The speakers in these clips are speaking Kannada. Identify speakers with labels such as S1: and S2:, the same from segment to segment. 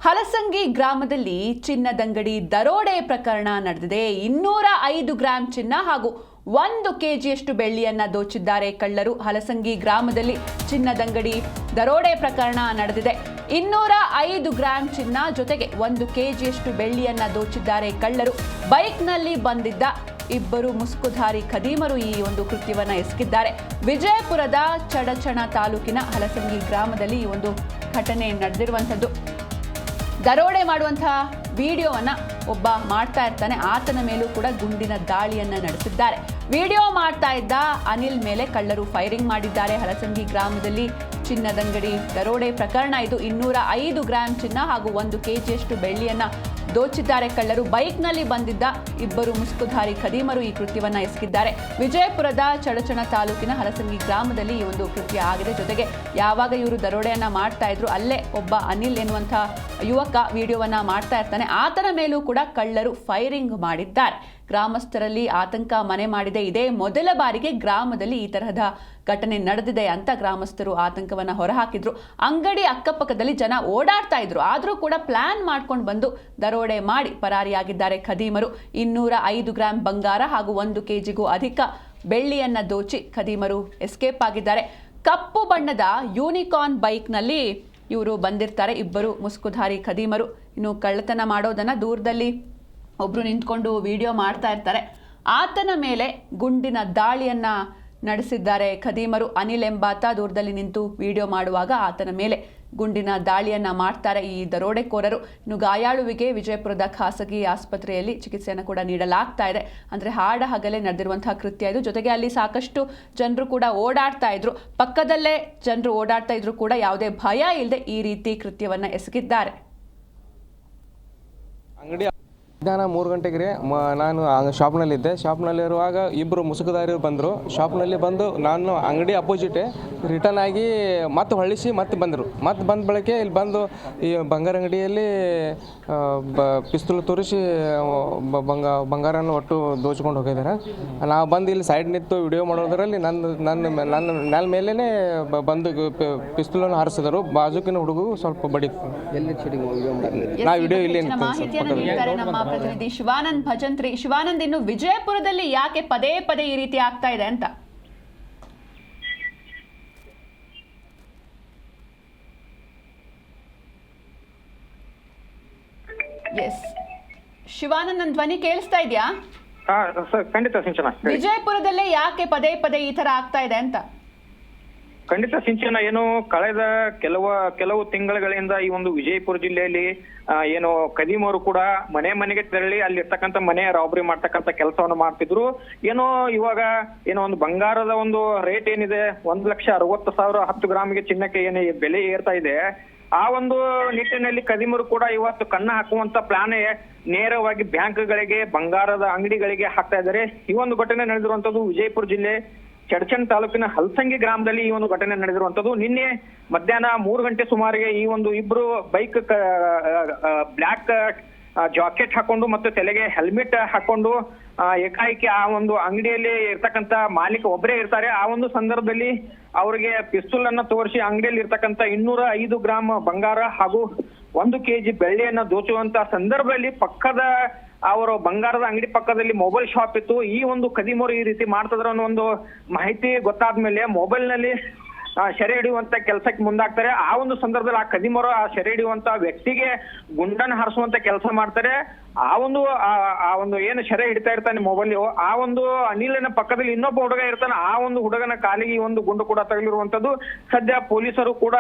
S1: ಹಲಸಂಗಿ ಗ್ರಾಮದಲ್ಲಿ ಚಿನ್ನದಂಗಡಿ ದರೋಡೆ ಪ್ರಕರಣ ನಡೆದಿದೆ. 205 ಗ್ರಾಂ ಚಿನ್ನ ಹಾಗೂ 1 ಕೆಜಿಯಷ್ಟು ಬೆಳ್ಳಿಯನ್ನ ದೋಚಿದ್ದಾರೆ ಕಳ್ಳರು. ಹಲಸಂಗಿ ಗ್ರಾಮದಲ್ಲಿ ಚಿನ್ನದಂಗಡಿ ದರೋಡೆ ಪ್ರಕರಣ ನಡೆದಿದೆ. 205 ಗ್ರಾಂ ಚಿನ್ನ ಜೊತೆಗೆ 1 ಕೆಜಿಯಷ್ಟು ಬೆಳ್ಳಿಯನ್ನ ದೋಚಿದ್ದಾರೆ ಕಳ್ಳರು. ಬೈಕ್ನಲ್ಲಿ ಬಂದಿದ್ದ ಇಬ್ಬರು ಮುಸುಕುಧಾರಿ ಖದೀಮರು ಈ ಒಂದು ಕೃತ್ಯವನ್ನ ಎಸಗಿದ್ದಾರೆ. ವಿಜಯಪುರದ ಚಡಚಣ ತಾಲೂಕಿನ ಹಲಸಂಗಿ ಗ್ರಾಮದಲ್ಲಿ ಈ ಒಂದು ಘಟನೆ ನಡೆದಿರುವಂಥದ್ದು. ದರೋಡೆ ಮಾಡುವಂತಹ ವಿಡಿಯೋವನ್ನ ಒಬ್ಬ ಮಾಡ್ತಾ ಇರ್ತಾನೆ. ಆತನ ಮೇಲೂ ಕೂಡ ಗುಂಡಿನ ದಾಳಿಯನ್ನ ನಡೆಸಿದ್ದಾರೆ. ವಿಡಿಯೋ ಮಾಡ್ತಾ ಇದ್ದ ಅನಿಲ್ ಮೇಲೆ ಕಳ್ಳರು ಫೈರಿಂಗ್ ಮಾಡಿದ್ದಾರೆ. ಹಲಸಂಗಿ ಗ್ರಾಮದಲ್ಲಿ ಚಿನ್ನದಂಗಡಿ ದರೋಡೆ ಪ್ರಕರಣ ಇದು. 205 ಗ್ರಾಂ ಚಿನ್ನ ಹಾಗೂ 1 ಕೆಜಿಯಷ್ಟು ಬೆಳ್ಳಿಯನ್ನ ದೋಚಿದ್ದಾರೆ ಕಳ್ಳರು. ಬೈಕ್ನಲ್ಲಿ ಬಂದಿದ್ದ ಇಬ್ಬರು ಮುಸುಕುಧಾರಿ ಖದೀಮರು ಈ ಕೃತ್ಯವನ್ನ ಎಸಗಿದ್ದಾರೆ. ವಿಜಯಪುರದ ಚಡಚಣ ತಾಲೂಕಿನ ಹಲಸಂಗಿ ಗ್ರಾಮದಲ್ಲಿ ಈ ಒಂದು ಕೃತ್ಯ ಆಗಿದೆ. ಜೊತೆಗೆ ಯಾವಾಗ ಇವರು ದರೋಡೆಯನ್ನ ಮಾಡ್ತಾ ಇದ್ರು ಅಲ್ಲೇ ಒಬ್ಬ ಅನಿಲ್ ಎನ್ನುವಂಥ ಯುವಕ ವಿಡಿಯೋವನ್ನ ಮಾಡ್ತಾ ಇರ್ತಾನೆ. ಆತನ ಮೇಲೂ ಕೂಡ ಕಳ್ಳರು ಫೈರಿಂಗ್ ಮಾಡಿದ್ದಾರೆ. ಗ್ರಾಮಸ್ಥರಲ್ಲಿ ಆತಂಕ ಮನೆ ಮಾಡಿದೆ. ಇದೇ ಮೊದಲ ಬಾರಿಗೆ ಗ್ರಾಮದಲ್ಲಿ ಈ ತರಹದ ಘಟನೆ ನಡೆದಿದೆ ಅಂತ ಗ್ರಾಮಸ್ಥರು ಆತಂಕವನ್ನ ಹೊರಹಾಕಿದ್ರು. ಅಂಗಡಿ ಅಕ್ಕಪಕ್ಕದಲ್ಲಿ ಜನ ಓಡಾಡ್ತಾ ಇದ್ರು. ಆದರೂ ಕೂಡ ಪ್ಲಾನ್ ಮಾಡ್ಕೊಂಡು ಬಂದು ದರೋಡೆ ಮಾಡಿ ಪರಾರಿಯಾಗಿದ್ದಾರೆ ಖದೀಮರು. 205 ಗ್ರಾಂ ಬಂಗಾರ ಹಾಗೂ 1 ಕೆಜಿಗೂ ಅಧಿಕ ಬೆಳ್ಳಿಯನ್ನ ದೋಚಿ ಖದೀಮರು ಎಸ್ಕೇಪ್ ಆಗಿದ್ದಾರೆ. ಕಪ್ಪು ಬಣ್ಣದ ಯೂನಿಕಾರ್ನ್ ಬೈಕ್ನಲ್ಲಿ ಇವರು ಬಂದಿರ್ತಾರೆ ಇಬ್ಬರು ಮುಸುಕುಧಾರಿ ಖದೀಮರು. ಇನ್ನು ಕಳ್ಳತನ ಮಾಡೋದನ್ನ ದೂರದಲ್ಲಿ ಒಬ್ರು ನಿಂತ್ಕೊಂಡು ವಿಡಿಯೋ ಮಾಡ್ತಾ ಇರ್ತಾರೆ. ಆತನ ಮೇಲೆ ಗುಂಡಿನ ದಾಳಿಯನ್ನ ನಡೆಸಿದ್ದಾರೆ ಖದೀಮರು. ಅನಿಲ್ ಎಂಬಾತ ದೂರದಲ್ಲಿ ನಿಂತು ವಿಡಿಯೋ ಮಾಡುವಾಗ ಆತನ ಮೇಲೆ ಗುಂಡಿನ ದಾಳಿಯನ್ನ ಮಾಡ್ತಾರೆ ಈ ದರೋಡೆಕೋರರು. ಇನ್ನು ಗಾಯಾಳುವಿಗೆ ವಿಜಯಪುರದ ಖಾಸಗಿ ಆಸ್ಪತ್ರೆಯಲ್ಲಿ ಚಿಕಿತ್ಸೆಯನ್ನು ಕೂಡ ನೀಡಲಾಗ್ತಾ ಇದೆ. ಅಂದ್ರೆ ಹಾಡ ಹಗಲೇ ನಡೆದಿರುವಂತಹ ಕೃತ್ಯ ಇದು. ಜೊತೆಗೆ ಅಲ್ಲಿ ಸಾಕಷ್ಟು ಜನರು ಕೂಡ ಓಡಾಡ್ತಾ ಇದ್ರು. ಪಕ್ಕದಲ್ಲೇ ಜನರು ಓಡಾಡ್ತಾ ಇದ್ರು ಕೂಡ ಯಾವುದೇ ಭಯ ಇಲ್ಲದೆ ಈ ರೀತಿ ಕೃತ್ಯವನ್ನ ಎಸಗಿದ್ದಾರೆ.
S2: ಮಧ್ಯಾಹ್ನ 3 ಗಂಟೆಗೆ ರೀ ನಾನು ಶಾಪ್ನಲ್ಲಿದ್ದೆ. ಶಾಪ್ನಲ್ಲಿರುವಾಗ ಇಬ್ಬರು ಮುಸುಕುದಾರಿಯರು ಬಂದರು. ಶಾಪ್ನಲ್ಲಿ ಬಂದು ನಾನು ಅಂಗಡಿ ಅಪೋಸಿಟೇ ರಿಟರ್ನ್ ಆಗಿ ಮತ್ತೆ ಹೊಳಿಸಿ ಮತ್ತೆ ಬಂದರು. ಮತ್ತೆ ಬಂದ ಬಳಿಕೆ ಇಲ್ಲಿ ಬಂದು ಈ ಬಂಗಾರ ಅಂಗಡಿಯಲ್ಲಿ ಪಿಸ್ತೂಲ್ ತೋರಿಸಿ ಬಂಗಾರನ ಒಟ್ಟು ದೋಚ್ಕೊಂಡು ಹೋಗಿದ್ದಾರೆ. ನಾವು ಬಂದು ಇಲ್ಲಿ ಸೈಡ್ ನಿಂತು ವಿಡಿಯೋ ಮಾಡೋದರಲ್ಲಿ ನನ್ನ ಮೇಲೇ ಬಂದು ಪಿಸ್ತೂಲನ್ನು ಹಾರಿಸಿದರು. ಬಾಜುಕಿನ ಹುಡುಗ ಸ್ವಲ್ಪ ಬಡಿತು. ನಾ ವಿಡಿಯೋ ಇಲ್ಲಿ
S1: ಪ್ರತಿನಿಧಿ ಶಿವಾನಂದ್ ಭಜಂತ್ರಿ. ಶಿವಾನಂದ್, ಇನ್ನು ವಿಜಯಪುರದಲ್ಲಿ ಯಾಕೆ ಪದೇ ಪದೇ ಈ ರೀತಿ ಆಗ್ತಾ ಇದೆ ಅಂತ? ಎಸ್ ಶಿವಾನಂದ್, ನನ್ನ ಧ್ವನಿ ಕೇಳಿಸ್ತಾ ಇದೆಯಾ?
S3: ಖಂಡಿತ ಸಿಂಚನ.
S1: ವಿಜಯಪುರದಲ್ಲೇ ಯಾಕೆ ಪದೇ ಪದೇ ಈ ತರ ಆಗ್ತಾ ಇದೆ ಅಂತ?
S3: ಖಂಡಿತ ಸಿಂಚನ, ಏನು ಕಳೆದ ಕೆಲವು ತಿಂಗಳುಗಳಿಂದ ಈ ಒಂದು ವಿಜಯಪುರ ಜಿಲ್ಲೆಯಲ್ಲಿ ಏನು ಖದೀಮರು ಕೂಡ ಮನೆಗೆ ತೆರಳಿ ಅಲ್ಲಿರ್ತಕ್ಕಂಥ ಮನೆ ರಾಬರಿ ಮಾಡ್ತಕ್ಕಂಥ ಕೆಲಸವನ್ನು ಮಾಡ್ತಿದ್ರು. ಏನೋ ಇವಾಗ ಏನೋ ಒಂದು ಬಂಗಾರದ ಒಂದು ರೇಟ್ ಏನಿದೆ 1,60,000 10 ಗ್ರಾಮಿಗೆ ಚಿನ್ನಕ್ಕೆ ಏನು ಬೆಲೆ ಏರ್ತಾ ಇದೆ. ಆ ಒಂದು ನಿಟ್ಟಿನಲ್ಲಿ ಖದೀಮರು ಕೂಡ ಇವತ್ತು ಕಣ್ಣ ಹಾಕುವಂತ ಪ್ಲಾನ್ ನೇರವಾಗಿ ಬ್ಯಾಂಕ್ಗಳಿಗೆ ಬಂಗಾರದ ಅಂಗಡಿಗಳಿಗೆ ಹಾಕ್ತಾ ಇದ್ದಾರೆ. ಈ ಒಂದು ಘಟನೆ ನಡೆದಿರುವಂತದ್ದು ವಿಜಯಪುರ ಜಿಲ್ಲೆ ಚಡಚಣ ತಾಲೂಕಿನ ಹಲಸಂಗಿ ಗ್ರಾಮದಲ್ಲಿ ಈ ಒಂದು ಘಟನೆ ನಡೆದಿರುವಂತದ್ದು. ನಿನ್ನೆ ಮಧ್ಯಾಹ್ನ 3 ಗಂಟೆ ಸುಮಾರಿಗೆ ಈ ಒಂದು ಇಬ್ರು ಬೈಕ್ ಬ್ಲಾಕ್ ಜಾಕೆಟ್ ಹಾಕೊಂಡು ಮತ್ತು ತಲೆಗೆ ಹೆಲ್ಮೆಟ್ ಹಾಕೊಂಡು ಏಕಾಏಕಿ ಆ ಒಂದು ಅಂಗಡಿಯಲ್ಲಿ ಇರ್ತಕ್ಕಂಥ ಮಾಲೀಕ ಒಬ್ಬರೇ ಇರ್ತಾರೆ. ಆ ಒಂದು ಸಂದರ್ಭದಲ್ಲಿ ಅವರಿಗೆ ಪಿಸ್ತೂಲ್ ಅನ್ನ ತೋರಿಸಿ ಅಂಗಡಿಯಲ್ಲಿ ಇರ್ತಕ್ಕಂಥ 205 ಗ್ರಾಂ ಬಂಗಾರ ಹಾಗೂ 1 ಕೆಜಿ ಬೆಳ್ಳಿಯನ್ನ ದೋಚುವಂತ ಸಂದರ್ಭದಲ್ಲಿ ಪಕ್ಕದ ಅವರು ಬಂಗಾರದ ಅಂಗಡಿ ಪಕ್ಕದಲ್ಲಿ ಮೊಬೈಲ್ ಶಾಪ್ ಇತ್ತು. ಈ ಒಂದು ಖದೀಮರು ಈ ರೀತಿ ಮಾಡ್ತಿದ್ರು ಅನ್ನೋ ಒಂದು ಮಾಹಿತಿ ಗೊತ್ತಾದ್ಮೇಲೆ ಮೊಬೈಲ್ ನಲ್ಲಿ ಸೆರೆ ಹಿಡಿಯುವಂತ ಕೆಲಸಕ್ಕೆ ಮುಂದಾಗ್ತಾರೆ. ಆ ಒಂದು ಸಂದರ್ಭದಲ್ಲಿ ಆ ಖದೀಮರು ಆ ಸೆರೆ ಹಿಡಿಯುವಂತ ವ್ಯಕ್ತಿಗೆ ಗುಂಡನ್ನು ಹಾರಿಸುವಂತ ಕೆಲಸ ಮಾಡ್ತಾರೆ. ಆ ಒಂದು ಏನು ಸೆರೆ ಹಿಡಿತಾ ಇರ್ತಾನೆ ಮೊಬೈಲ್, ಆ ಒಂದು ಅನಿಲಿನ ಪಕ್ಕದಲ್ಲಿ ಇನ್ನೊಬ್ಬ ಹುಡುಗ ಇರ್ತಾನೆ. ಆ ಒಂದು ಹುಡುಗನ ಕಾಲಿಗೆ ಒಂದು ಗುಂಡು ಕೂಡ ತಗಲಿರುವಂತದ್ದು. ಸದ್ಯ ಪೊಲೀಸರು ಕೂಡ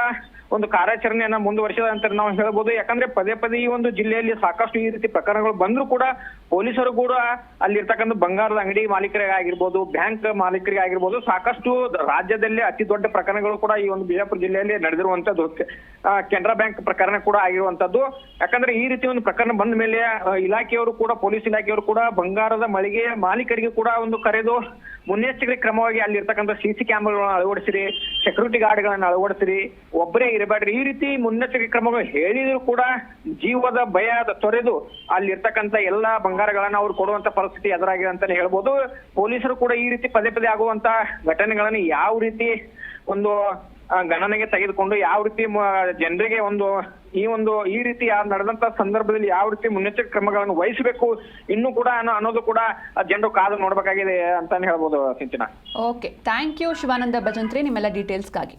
S3: ಒಂದು ಕಾರ್ಯಾಚರಣೆಯನ್ನ ಮುಂದುವರಿಸಿದ ಅಂತ ನಾವು ಹೇಳ್ಬೋದು. ಯಾಕಂದ್ರೆ ಪದೇ ಪದೇ ಈ ಒಂದು ಜಿಲ್ಲೆಯಲ್ಲಿ ಸಾಕಷ್ಟು ಈ ರೀತಿ ಪ್ರಕರಣಗಳು ಬಂದ್ರು ಕೂಡ ಪೊಲೀಸರು ಕೂಡ ಅಲ್ಲಿರ್ತಕ್ಕಂಥ ಬಂಗಾರದ ಅಂಗಡಿ ಮಾಲೀಕರಿಗೆ ಆಗಿರ್ಬೋದು, ಬ್ಯಾಂಕ್ ಮಾಲೀಕರಿಗೆ ಆಗಿರ್ಬೋದು, ಸಾಕಷ್ಟು ರಾಜ್ಯದಲ್ಲೇ ಅತಿ ದೊಡ್ಡ ಪ್ರಕರಣಗಳು ಕೂಡ ಈ ಒಂದು ಬಿಜಾಪುರ ಜಿಲ್ಲೆಯಲ್ಲಿ ನಡೆದಿರುವಂತದ್ದು. ಕೆನರಾ ಬ್ಯಾಂಕ್ ಪ್ರಕರಣ ಕೂಡ ಆಗಿರುವಂತದ್ದು. ಯಾಕಂದ್ರೆ ಈ ರೀತಿ ಒಂದು ಪ್ರಕರಣ ಬಂದ ಮೇಲೆ ಇಲಾಖೆಯವರು ಕೂಡ ಪೊಲೀಸ್ ಇಲಾಖೆಯವರು ಕೂಡ ಬಂಗಾರದ ಮಳಿಗೆ ಮಾಲೀಕರಿಗೆ ಕೂಡ ಒಂದು ಕರೆದು ಮುನ್ನೆಚ್ಚರಿಕೆ ಕ್ರಮವಾಗಿ ಅಲ್ಲಿರ್ತಕ್ಕಂಥ ಸಿಸಿ ಕ್ಯಾಮೆರಾಗಳನ್ನ ಅಳವಡಿಸಿರಿ, ಸೆಕ್ಯೂರಿಟಿ ಗಾರ್ಡ್ಗಳನ್ನ ಅಳವಡಿಸಿರಿ, ಒಬ್ಬರೇ ಇರಬೇಡ್ರಿ, ಈ ರೀತಿ ಮುನ್ನೆಚ್ಚರಿಕೆ ಕ್ರಮಗಳು ಹೇಳಿದ್ರು ಕೂಡ ಜೀವದ ಭಯ ತೊರೆದು ಅಲ್ಲಿರ್ತಕ್ಕಂಥ ಎಲ್ಲಾ ಬಂಗಾರಗಳನ್ನ ಅವ್ರು ಕೊಡುವಂತ ಪರಿಸ್ಥಿತಿ ಎದುರಾಗಿದೆ ಅಂತಾನೆ ಹೇಳ್ಬೋದು. ಪೊಲೀಸರು ಕೂಡ ಈ ರೀತಿ ಪದೇ ಪದೇ ಆಗುವಂತ ಘಟನೆಗಳನ್ನ ಯಾವ ರೀತಿ ಒಂದು ಗಣನೆಗೆ ತೆಗೆದುಕೊಂಡು ಯಾವ ರೀತಿ ಜನರಿಗೆ ಈ ರೀತಿ ನಡೆದಂತ ಸಂದರ್ಭದಲ್ಲಿ ಯಾವ ರೀತಿ ಮುನ್ನೆಚ್ಚರಿಕೆ ಕ್ರಮಗಳನ್ನು ವಹಿಸಬೇಕು ಇನ್ನೂ ಕೂಡ ಅನ್ನೋದು ಕೂಡ ಜನರು ಕಾದು ನೋಡ್ಬೇಕಾಗಿದೆ ಅಂತಾನೆ ಹೇಳ್ಬೋದು Sinchana.
S1: Okay, thank you Shivananda Bhajantri ನಿಮ್ಮೆಲ್ಲ ಡೀಟೇಲ್ಸ್ಗಾಗಿ.